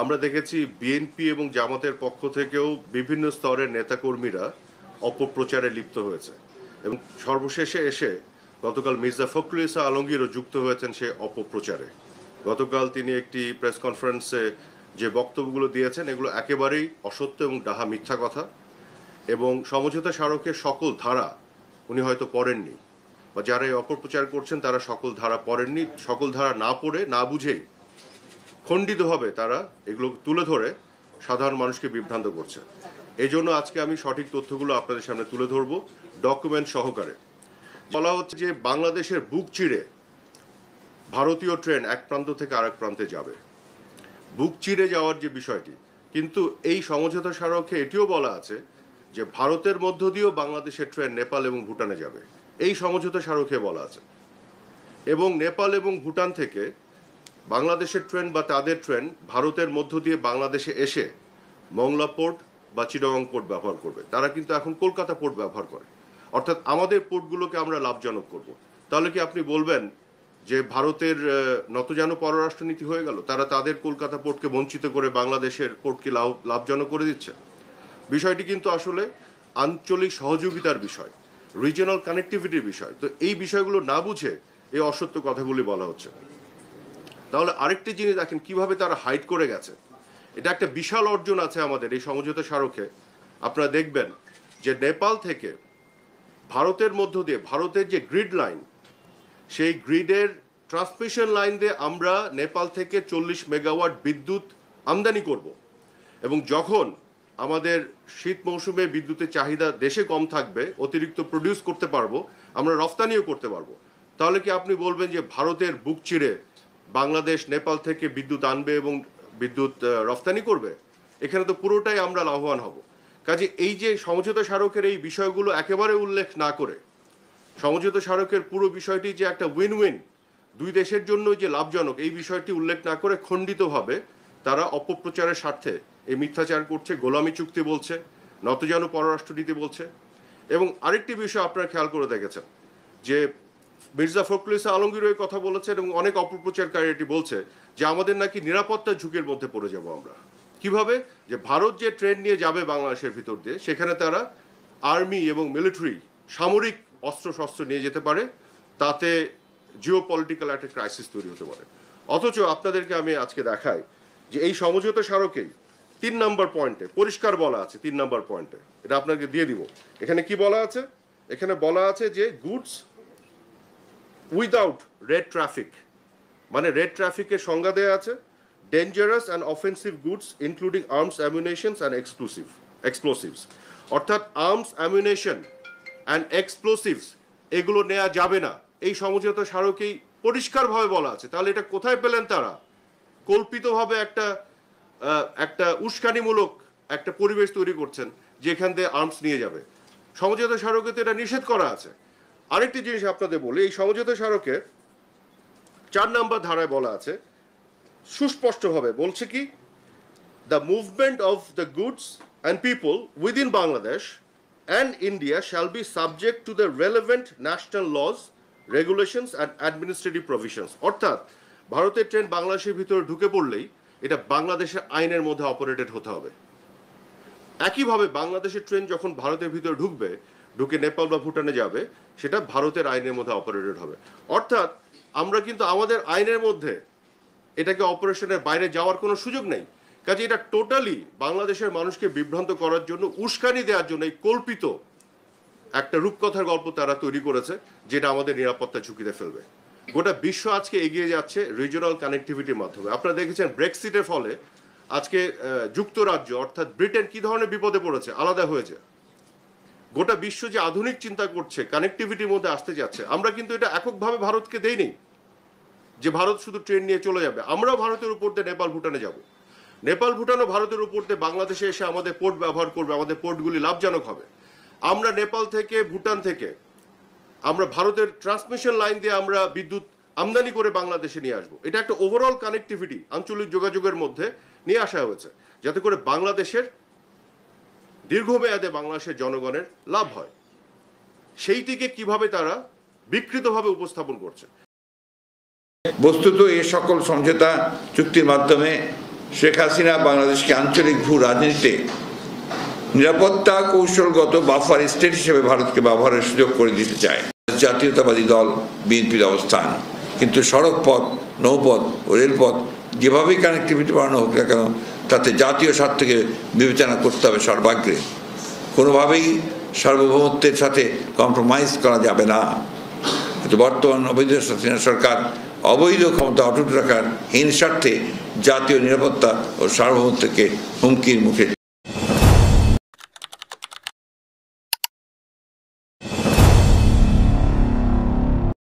আমরা দেখেছি বিএনপি এবং জামাতের পক্ষ থেকেও বিভিন্ন স্তরের নেতাকর্মীরা অপপ্রচারে লিপ্ত হয়েছে এবং সর্বশেষে এসে গতকাল মির্জা ফখরুল ইসলাম আলমগীরও যুক্ত হয়েছেন সে অপপ্রচারে। গতকাল তিনি একটি প্রেস কনফারেন্সে যে বক্তব্যগুলো দিয়েছেন এগুলো একেবারেই অসত্য এবং ডাহা মিথ্যা কথা, এবং সমঝোতা স্মারকের সকল ধারা উনি হয়তো পড়েননি, বা যারা এই অপপ্রচার করছেন তারা সকল ধারা পড়েননি। সকল ধারা না পড়ে না বুঝেই খণ্ডিতভাবে তারা এগুলো তুলে ধরে সাধারণ মানুষকে বিভ্রান্ত করছে। এই জন্য আজকে আমি সঠিক তথ্যগুলো আপনাদের সামনে তুলে ধরব ডকুমেন্ট সহকারে। বলা হচ্ছে যে বাংলাদেশের বুক চিরে ভারতীয় ট্রেন এক প্রান্ত থেকে আরেক প্রান্তে যাবে। বুক চিরে যাওয়ার যে বিষয়টি, কিন্তু এই সমঝোতা স্মারকে এটিও বলা আছে যে ভারতের মধ্য দিয়েও বাংলাদেশের ট্রেন নেপাল এবং ভুটানে যাবে, এই সমঝোতা স্মারকে বলা আছে। এবং নেপাল এবং ভুটান থেকে বাংলাদেশের ট্রেন বা তাদের ট্রেন ভারতের মধ্য দিয়ে বাংলাদেশে এসে মংলা পোর্ট বা চিটাগং পোর্ট ব্যবহার করবে। তারা কিন্তু এখন কলকাতা পোর্ট ব্যবহার করে, অর্থাৎ আমাদের পোর্টগুলোকে আমরা লাভজনক করব। তাহলে কি আপনি বলবেন যে ভারতের নতজানু পররাষ্ট্রনীতি হয়ে গেল? তারা তাদের কলকাতা পোর্টকে বঞ্চিত করে বাংলাদেশের পোর্টকে লাভজনক করে দিচ্ছে। বিষয়টি কিন্তু আসলে আঞ্চলিক সহযোগিতার বিষয়, রিজিওনাল কানেক্টিভিটির বিষয়। তো এই বিষয়গুলো না বুঝে এই অসত্য কথাগুলি বলা হচ্ছে। তাহলে আরেকটি জিনিস দেখেন কিভাবে তারা হাইড করে গেছে। এটা একটা বিশাল অর্জন আছে আমাদের এই সমঝোতা স্মারকে। আপনারা দেখবেন যে নেপাল থেকে ভারতের মধ্য দিয়ে ভারতের যে গ্রিড লাইন, সেই গ্রিডের ট্রান্সমিশন লাইন দিয়ে আমরা নেপাল থেকে 40 মেগাওয়াট বিদ্যুৎ আমদানি করব, এবং যখন আমাদের শীত মৌসুমে বিদ্যুতের চাহিদা দেশে কম থাকবে, অতিরিক্ত প্রডিউস করতে পারবো, আমরা রফতানিও করতে পারবো। তাহলে কি আপনি বলবেন যে ভারতের বুক চিরে বাংলাদেশ নেপাল থেকে বিদ্যুৎ আনবে এবং বিদ্যুৎ রফতানি করবে? এখানে তো পুরোটাই আমরা লাভবান হব। কাজে এই যে সমঝোতা স্মারকের এই বিষয়গুলো একেবারে উল্লেখ না করে, সমঝোতা স্মারকের পুরো বিষয়টি যে একটা উইন উইন, দুই দেশের জন্য যে লাভজনক, এই বিষয়টি উল্লেখ না করে খণ্ডিতভাবে তারা অপপ্রচারের স্বার্থে এই মিথ্যাচার করছে, গোলামি চুক্তি বলছে, নতজানু পররাষ্ট্রনীতি বলছে। এবং আরেকটি বিষয় আপনারা খেয়াল করে দেখেছেন যে মির্জা ফখরুল ইসলাম আলমগীর ওই কথা বলেছেন এবং অনেক অপপ্রচারকারী এটি বলছে যে আমাদের নাকি নিরাপত্তার ঝুঁকির মধ্যে পড়ে যাব আমরা। কিভাবে? যে ভারত যে ট্রেন নিয়ে যাবে বাংলাদেশের ভিতর দিয়ে, সেখানে তারা আর্মি এবং মিলিটারি সামরিক অস্ত্রশস্ত্র নিয়ে যেতে পারে, তাতে জিও পলিটিক্যাল একটা ক্রাইসিস তৈরি হতে পারে। অথচ আপনাদেরকে আমি আজকে দেখাই যে এই সমঝোতা স্মারকেই 3 নম্বর পয়েন্টে পরিষ্কার বলা আছে, 3 নম্বর পয়েন্টে, এটা আপনাকে দিয়ে দিব। এখানে কি বলা আছে? এখানে বলা আছে যে গুডস উইদাউট রেড ট্রাফিক, মানে রেড ট্রাফিকের সংজ্ঞা দেওয়া আছে, dangerous and offensive goods including arms, ammunitions and explosives. অর্থাৎ আর্মস, অ্যামিউনেশন অ্যান্ড এক্সপ্লোসিভস এগুলো নেওয়া যাবে না, এই সমঝোতা স্মারকেই পরিষ্কারভাবে বলা আছে। তাহলে এটা কোথায় পেলেন তারা? কল্পিতভাবে একটা উস্কানিমূলক একটা পরিবেশ তৈরি করছেন যেখান থেকে আর্মস নিয়ে যাবে। সমঝোতা স্মারকে তো এটা নিষেধ করা আছে। আরেকটি জিনিস আপনাদের বলি, এই সমঝোতা স্মারকে 4 নম্বর ধারায় বলা আছে, সুস্পষ্টভাবে বলছে কি, the movement of the goods and people within Bangladesh and India shall be subject to the relevant national laws, regulations and administrative provisions. অর্থাৎ ভারতের ট্রেন বাংলাদেশের ভিতরে ঢুকে পড়লেই এটা বাংলাদেশের আইনের মধ্যে অপারেটেড হতে হবে। একইভাবে বাংলাদেশের ট্রেন যখন ভারতের ভিতরে ঢুকে নেপাল বা ভুটানে যাবে, সেটা ভারতের আইনের মধ্যে অপারেটেড হবে। অর্থাৎ আমরা কিন্তু আমাদের আইনের মধ্যে এটাকে অপারেশনের বাইরে যাওয়ার কোনো সুযোগ নেই। কাজে এটা টোটালি বাংলাদেশের মানুষকে বিভ্রান্ত করার জন্য, উস্কানি দেওয়ার জন্য এই কল্পিত একটা রূপকথার গল্প তারা তৈরি করেছে, যেটা আমাদের নিরাপত্তা ঝুঁকিতে ফেলবে। গোটা বিশ্ব আজকে এগিয়ে যাচ্ছে রিজিওনাল কানেক্টিভিটির মাধ্যমে। আপনারা দেখেছেন ব্রেক্সিটের ফলে আজকে যুক্তরাজ্য অর্থাৎ ব্রিটেন কি ধরনের বিপদে পড়েছে, আলাদা হয়েছে। গোটা বিশ্ব যে আধুনিক চিন্তা করছে, কানেক্টিভিটির মধ্যে আসতে যাচ্ছে। আমরা কিন্তু এটা এককভাবে ভারতকে দেইনি যে ভারত শুধু ট্রেন নিয়ে চলে যাবে। আমরাও ভারতের উপর দিয়ে নেপাল ভুটানে যাব, নেপাল ভুটানও ভারতের উপর দিয়ে বাংলাদেশে এসে আমাদের পোর্ট ব্যবহার করবে, আমাদের পোর্টগুলি লাভজনক হবে। আমরা নেপাল থেকে, ভুটান থেকে আমরা ভারতের ট্রান্সমিশন লাইন দিয়ে আমরা বিদ্যুৎ আমদানি করে বাংলাদেশে নিয়ে আসবো। এটা একটা ওভারঅল কানেক্টিভিটি আঞ্চলিক যোগাযোগের মধ্যে নিয়ে আসা হয়েছে, যাতে করে বাংলাদেশের দীর্ঘমেয়াদে বাংলাদেশের জনগণের লাভ হয়। সেইটিকে কিভাবে তারা বিকৃতভাবে উপস্থাপন করছে। বস্তুত এই সকল সমঝোতা চুক্তির মাধ্যমে শেখ হাসিনা বাংলাদেশকে আঞ্চলিক ভূ রাজনীতিতে নিরাপত্তা কৌশলগত বাফার স্টেট হিসেবে ভারতকে ব্যবহারের সুযোগ করে দিতে চায় জাতীয়তাবাদী দল বিএনপির অবস্থান। কিন্তু সড়ক পথ, নৌপথ ও রেলপথ যেভাবেই কানেক্টিভিটি বাড়ানো হোক না কেন, তাতে জাতীয় স্বার্থকে বিবেচনা করতে হবে সর্বাগ্রে। কোনোভাবেই সার্বভৌমত্বের সাথে কম্প্রোমাইজ করা যাবে না। কিন্তু বর্তমান অবৈধ হাসিনা সরকার অবৈধ ক্ষমতা অটুট রাখার হীন স্বার্থে জাতীয় নিরাপত্তা ও সার্বভৌমত্বকে হুমকির মুখে